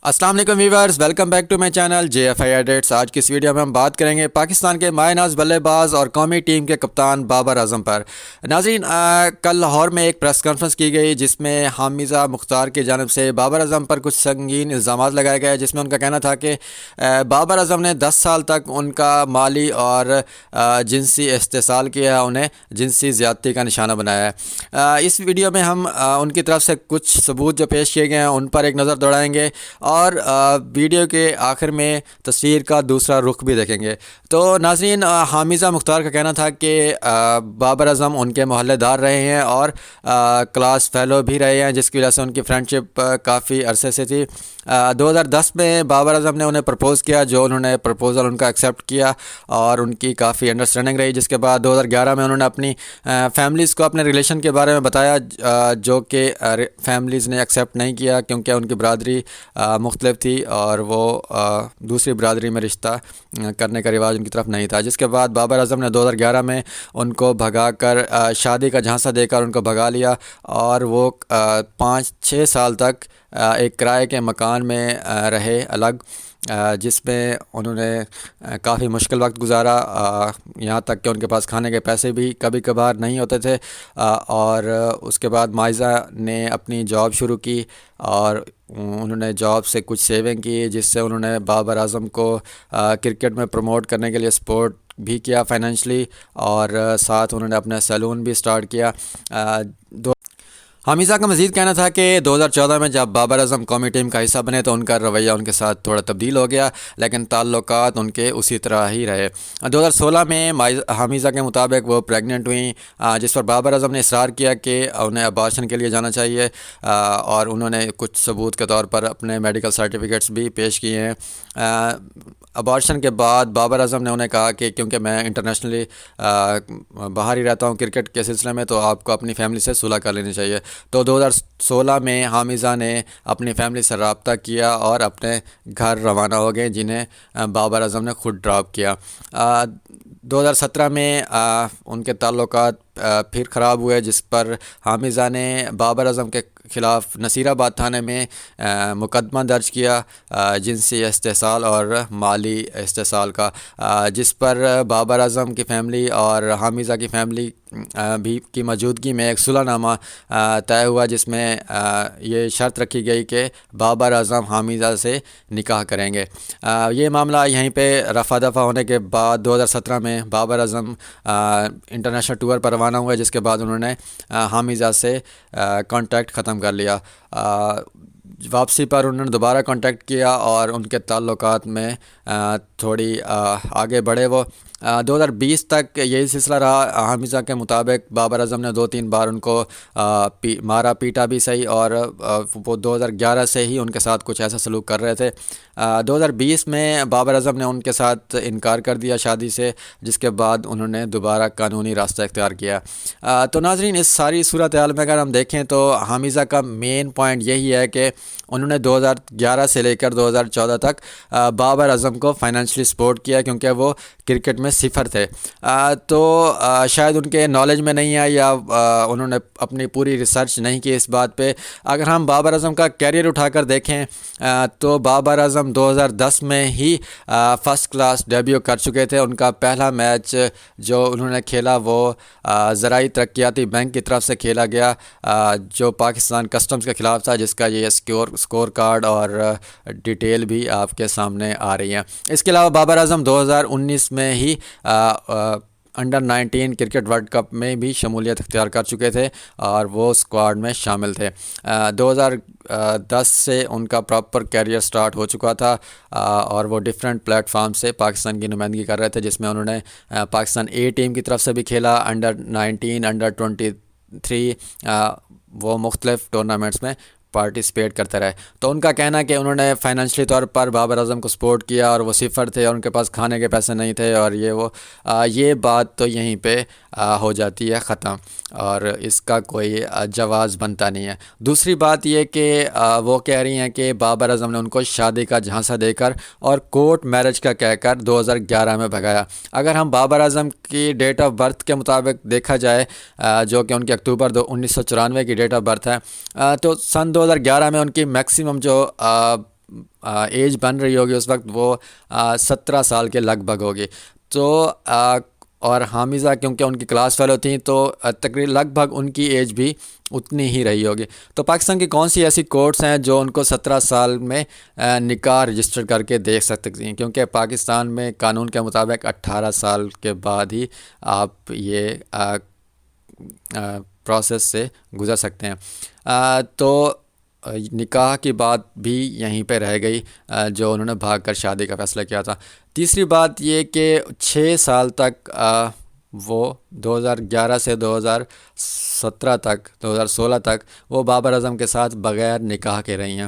السلام علیکم viewers, welcome back to my channel J F I edits. آج کی اس ویڈیو میں ہم بات کریں گے پاکستان کے مایہ ناز بلے باز اور قومی ٹیم کے کپتان بابر اعظم پر۔ ناظرین، کل لاہور میں ایک پریس کانفرنس کی گئی جس میں حامزہ مختار کی جانب سے بابر اعظم پر کچھ سنگین الزامات لگائے گئے، جس میں ان کا کہنا تھا کہ بابر اعظم نے 10 سال تک ان کا مالی اور جنسی استحصال کیا، انہیں جنسی زیادتی کا نشانہ بنایا ہے۔ اس ویڈیو میں ہم ان کی طرف سے کچھ ثبوت جو پیش کیے گئے ہیں ان پر ایک نظر دوڑائیں گے اور ویڈیو کے آخر میں تصویر کا دوسرا رخ بھی دیکھیں گے۔ تو ناظرین، حامزہ مختار کا کہنا تھا کہ بابر اعظم ان کے محلے دار رہے ہیں اور کلاس فیلو بھی رہے ہیں، جس کی وجہ سے ان کی فرینڈ شپ کافی عرصے سے تھی۔ 2010 میں بابر اعظم نے انہیں پرپوز کیا، جو انہوں نے پرپوزل ان کا ایکسیپٹ کیا اور ان کی کافی انڈرسٹینڈنگ رہی، جس کے بعد 2011 میں انہوں نے اپنی فیملیز کو اپنے ریلیشن کے بارے میں بتایا، جو کہ فیملیز نے ایکسیپٹ نہیں کیا کیونکہ ان کی برادری مختلف تھی اور وہ دوسری برادری میں رشتہ کرنے کا رواج ان کی طرف نہیں تھا، جس کے بعد بابر اعظم نے 2011 میں ان کو بھگا کر شادی کا جھانسا دے کر ان کو بھگا لیا اور وہ 5-6 سال تک ایک کرائے کے مکان میں رہے الگ، جس میں انہوں نے کافی مشکل وقت گزارا، یہاں تک کہ ان کے پاس کھانے کے پیسے بھی کبھی کبھار نہیں ہوتے تھے۔ اور اس کے بعد مائزہ نے اپنی جاب شروع کی اور انہوں نے جاب سے کچھ سیونگ کی، جس سے انہوں نے بابر اعظم کو کرکٹ میں پروموٹ کرنے کے لیے سپورٹ بھی کیا فائنینشلی، اور ساتھ انہوں نے اپنا سیلون بھی سٹارٹ کیا۔ حامزہ کا مزید کہنا تھا کہ 2014 میں جب بابر اعظم قومی ٹیم کا حصہ بنے تو ان کا رویہ ان کے ساتھ تھوڑا تبدیل ہو گیا، لیکن تعلقات ان کے اسی طرح ہی رہے۔ 2016 میں حامزہ کے مطابق وہ پریگننٹ ہوئیں، جس پر بابر اعظم نے اصرار کیا کہ انہیں ابارشن کے لیے جانا چاہیے، اور انہوں نے کچھ ثبوت کے طور پر اپنے میڈیکل سرٹیفکیٹس بھی پیش کیے ہیں۔ ابارشن کے بعد بابر اعظم نے انہیں کہا کہ کیونکہ میں انٹرنیشنلی باہر ہی رہتا ہوں کرکٹ کے سلسلے میں، تو آپ کو اپنی فیملی سے صلح کر لینی چاہیے۔ تو 2016 میں حامزہ نے اپنی فیملی سے رابطہ کیا اور اپنے گھر روانہ ہو گئے، جنہیں بابر اعظم نے خود ڈراپ کیا۔ 2017 میں ان کے تعلقات پھر خراب ہوئے، جس پر حامزہ نے بابر اعظم کے خلاف نصیر آباد تھانے میں مقدمہ درج کیا، جنسی استحصال اور مالی استحصال کا، جس پر بابر اعظم کی فیملی اور حامزہ کی فیملی بھی کی موجودگی میں ایک صلح نامہ طے ہوا، جس میں یہ شرط رکھی گئی کہ بابر اعظم حامزہ سے نکاح کریں گے۔ یہ معاملہ یہیں پہ رفع دفع ہونے کے بعد 2017 میں بابر اعظم انٹرنیشنل ٹور پر روانہ ہوئے، جس کے بعد انہوں نے حامزہ سے کانٹیکٹ ختم کر لیا۔ واپسی پر انہوں نے دوبارہ کانٹیکٹ کیا اور ان کے تعلقات میں تھوڑی آگے بڑھے۔ وہ 2020 تک یہی سلسلہ رہا۔ حامزہ کے مطابق بابر اعظم نے 2-3 بار ان کو مارا پیٹا بھی صحیح، اور وہ 2011 سے ہی ان کے ساتھ کچھ ایسا سلوک کر رہے تھے۔ 2020 میں بابر اعظم نے ان کے ساتھ انکار کر دیا شادی سے، جس کے بعد انہوں نے دوبارہ قانونی راستہ اختیار کیا۔ تو ناظرین، اس ساری صورتحال میں اگر ہم دیکھیں تو حامزہ کا مین پوائنٹ یہی ہے کہ انہوں نے 2011 سے لے کر 2014 تک بابر اعظم کو فائنینشلی سپورٹ کیا، کیونکہ وہ کرکٹ میں صفر تھے۔ تو شاید ان کے نالج میں نہیں ہے یا انہوں نے اپنی پوری ریسرچ نہیں کی اس بات پہ۔ اگر ہم بابر اعظم کا کیریئر اٹھا کر دیکھیں تو بابر اعظم 2010 میں ہی فرسٹ کلاس ڈیبیو کر چکے تھے۔ ان کا پہلا میچ جو انہوں نے کھیلا وہ زرعی ترقیاتی بینک کی طرف سے کھیلا گیا، جو پاکستان کسٹمز کے خلاف تھا، جس کا یہ اسکور کارڈ اور ڈیٹیل بھی آپ کے سامنے آ رہی ہیں۔ اس کے علاوہ بابر اعظم 2019 میں ہی انڈر-19 کرکٹ ورلڈ کپ میں بھی شمولیت اختیار کر چکے تھے اور وہ اسکواڈ میں شامل تھے۔ 2010 سے ان کا پراپر کیریئر سٹارٹ ہو چکا تھا اور وہ ڈیفرنٹ پلیٹ فارم سے پاکستان کی نمائندگی کر رہے تھے، جس میں انہوں نے پاکستان اے ٹیم کی طرف سے بھی کھیلا، انڈر-19، انڈر-23، وہ مختلف ٹورنامنٹس میں پارٹیسپیٹ کرتے رہے۔ تو ان کا کہنا ہے کہ انہوں نے فائنینشلی طور پر بابر اعظم کو سپورٹ کیا اور وہ صفر تھے اور ان کے پاس کھانے کے پیسے نہیں تھے، اور یہ بات تو یہیں پہ ہو جاتی ہے ختم، اور اس کا کوئی جواز بنتا نہیں ہے۔ دوسری بات یہ کہ وہ کہہ رہی ہیں کہ بابر اعظم نے ان کو شادی کا جھانسا دے کر اور کورٹ میرج کا کہہ کر 2011 میں بھگایا۔ اگر ہم بابر اعظم کی ڈیٹ آف برتھ کے مطابق دیکھا جائے، جو کہ ان کی اکتوبر 1994 کی ڈیٹ آف برتھ ہے، تو سن 2011 میں ان کی میکسیمم جو ایج بن رہی ہوگی اس وقت وہ 17 سال کے لگ بھگ ہوگی. تو اور حامزہ کیونکہ ان کی کلاس فیلو تھیں تو تقریباً لگ بھگ ان کی ایج بھی اتنی ہی رہی ہوگی. تو پاکستان کی کون سی ایسی کورٹس ہیں جو ان کو 17 سال میں نکاح رجسٹر کر کے دیکھ سکتی ہیں؟ کیونکہ پاکستان میں قانون کے مطابق 18 سال کے بعد ہی آپ یہ پروسیس سے گزر سکتے ہیں. تو نکاح کی بات بھی یہیں پہ رہ گئی جو انہوں نے بھاگ کر شادی کا فیصلہ کیا تھا. تیسری بات یہ کہ 6 سال تک وہ 2011 سے 2017 تک 2016 تک وہ بابر اعظم کے ساتھ بغیر نکاح کے رہی ہیں.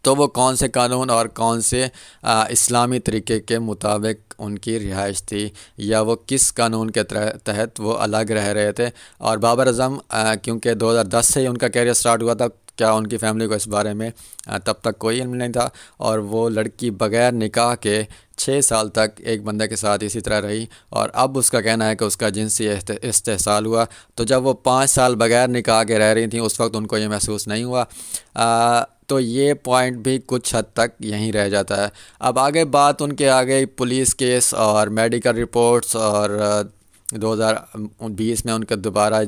تو وہ کون سے قانون اور کون سے اسلامی طریقے کے مطابق ان کی رہائش تھی، یا وہ کس قانون کے تحت وہ الگ رہ رہے تھے؟ اور بابر اعظم کیونکہ 2010 سے ہی ان کا کیریئر سٹارٹ ہوا تھا، کیا ان کی فیملی کو اس بارے میں تب تک کوئی علم نہیں تھا؟ اور وہ لڑکی بغیر نکاح کے 6 سال تک ایک بندے کے ساتھ اسی طرح رہی، اور اب اس کا کہنا ہے کہ اس کا جنسی استحصال ہوا. تو جب وہ 5 سال بغیر نکاح کے رہ رہی تھیں اس وقت ان کو یہ محسوس نہیں ہوا. تو یہ پوائنٹ بھی کچھ حد تک یہیں رہ جاتا ہے. اب آگے بات ان کے آگے پولیس کیس اور میڈیکل رپورٹس، اور 2020 میں ان کا دوبارہ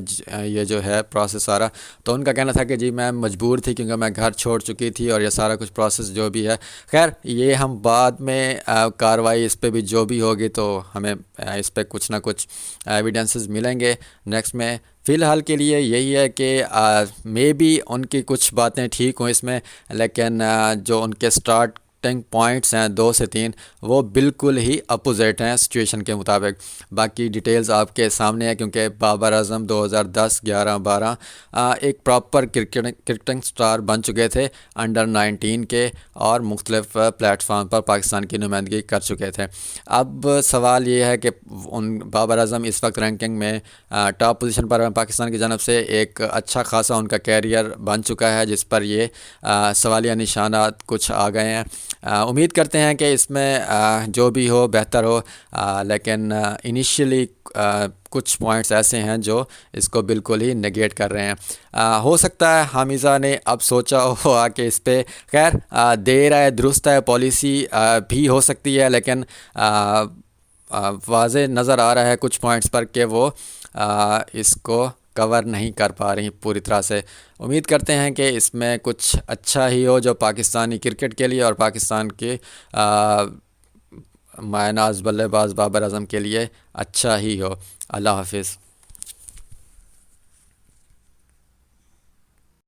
یہ جو ہے پروسیس سارا، تو ان کا کہنا تھا کہ جی میں مجبور تھی کیونکہ میں گھر چھوڑ چکی تھی، اور یہ سارا کچھ پروسیس جو بھی ہے. خیر یہ ہم بعد میں کارروائی اس پہ بھی جو بھی ہوگی تو ہمیں اس پہ کچھ نہ کچھ ایویڈنسز ملیں گے نیکسٹ میں. فی الحال کے لیے یہی ہے کہ مے بی ان کی کچھ باتیں ٹھیک ہوں اس میں، لیکن جو ان کے سٹارٹنگ پوائنٹس ہیں 2 سے 3 وہ بالکل ہی اپوزٹ ہیں سچویشن کے مطابق. باقی ڈیٹیلز آپ کے سامنے ہیں کیونکہ بابر اعظم 2010 11 12 ایک پراپر کرکٹنگ سٹار بن چکے تھے انڈر 19 کے، اور مختلف پلیٹ فارم پر پاکستان کی نمائندگی کر چکے تھے. اب سوال یہ ہے کہ بابر اعظم اس وقت رینکنگ میں ٹاپ پوزیشن پر پاکستان کی جانب سے، ایک اچھا خاصا ان کا کیریئر بن چکا ہے جس پر یہ سوالیہ نشانات کچھ آ گئے ہیں. امید کرتے ہیں کہ اس میں جو بھی ہو بہتر ہو، لیکن انیشیلی کچھ پوائنٹس ایسے ہیں جو اس کو بالکل ہی نگیٹ کر رہے ہیں. ہو سکتا ہے حامزہ نے اب سوچا ہوا کہ اس پہ خیر دیر ہے درست ہے پالیسی بھی ہو سکتی ہے، لیکن واضح نظر آ رہا ہے کچھ پوائنٹس پر کہ وہ اس کو کور نہیں کر پا رہی پوری طرح سے. امید کرتے ہیں کہ اس میں کچھ اچھا ہی ہو جو پاکستانی کرکٹ کے لیے اور پاکستان کے مایہ ناز بلے باز بابر اعظم کے لیے اچھا ہی ہو. اللہ حافظ.